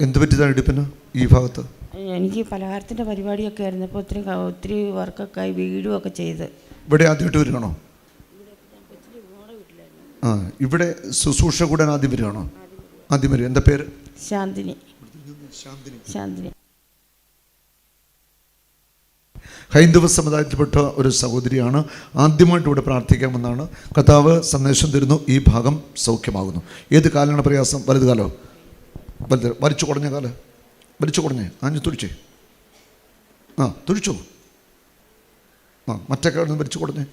എന്ത് പറ്റിയതാണ് ഇടുപ്പിന് ഈ ഭാഗത്ത്? എനിക്ക് പലഹാരത്തിൻ്റെ പരിപാടിയൊക്കെ ആയിരുന്നു. ഇപ്പോൾ ഒത്തിരി വർക്കൊക്കെ ആയി വീഴുമൊക്കെ ചെയ്ത്. ഇവിടെ ആദ്യമായിട്ട് വരികയാണോ? ആ, ഇവിടെ ശുശ്രൂഷ കൂടാൻ ആദ്യം വരികയാണോ? ആദ്യം വരിക. എന്താ പേര്? ശാന്തിനി. ശാന്തിനി. ഹൈന്ദവ സമുദായത്തിൽപ്പെട്ട ഒരു സഹോദരിയാണ്. ആദ്യമായിട്ട് ഇവിടെ പ്രാർത്ഥിക്കാമെന്നാണ്. കർത്താവ് സന്ദേശം തരുന്നു, ഈ ഭാഗം സൗഖ്യമാകുന്നു. ഏത് കാലാണ് പ്രയാസം? വലത് കാലോ? വലുത് വലിച്ചു കുടഞ്ഞ കാല്, വലിച്ചു കുടഞ്ഞേ, ആഞ്ഞു തുടിച്ചേ. ആ, തുടിച്ചോ. ആ, മറ്റേ കാലം വലിച്ചു കുടഞ്ഞേ.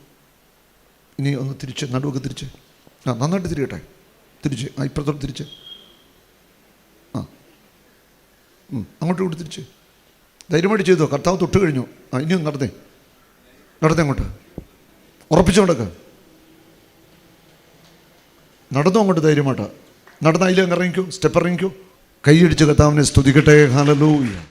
ഇനി ഒന്ന് തിരിച്ച്, നടുവൊക്കെ തിരിച്ച്. ആ, നന്നായിട്ട് തിരിയട്ടെ. തിരിച്ച്. ആ, ഇപ്പുറത്തോട്ട് തിരിച്ച്. ആ, അങ്ങോട്ടും ഇങ്ങോട്ട് തിരിച്ച്. ധൈര്യമായിട്ട് ചെയ്തോ. കർത്താവ് തൊട്ട് കഴിഞ്ഞു. ആ, ഇനിയും നടന്നേ, നടന്നേ അങ്ങോട്ട്. ഉറപ്പിച്ചുകൊണ്ടൊക്കെ നടന്നു അങ്ങോട്ട്. ധൈര്യമായിട്ട് നടന്ന അതിൽ അങ്ങ് ഇറങ്ങിക്കോ, സ്റ്റെപ്പ് ഇറങ്ങിക്കോ. കൈയടിച്ച് കർത്താവിനെ സ്തുതിക്കട്ടെ. ഹല്ലേലൂയ.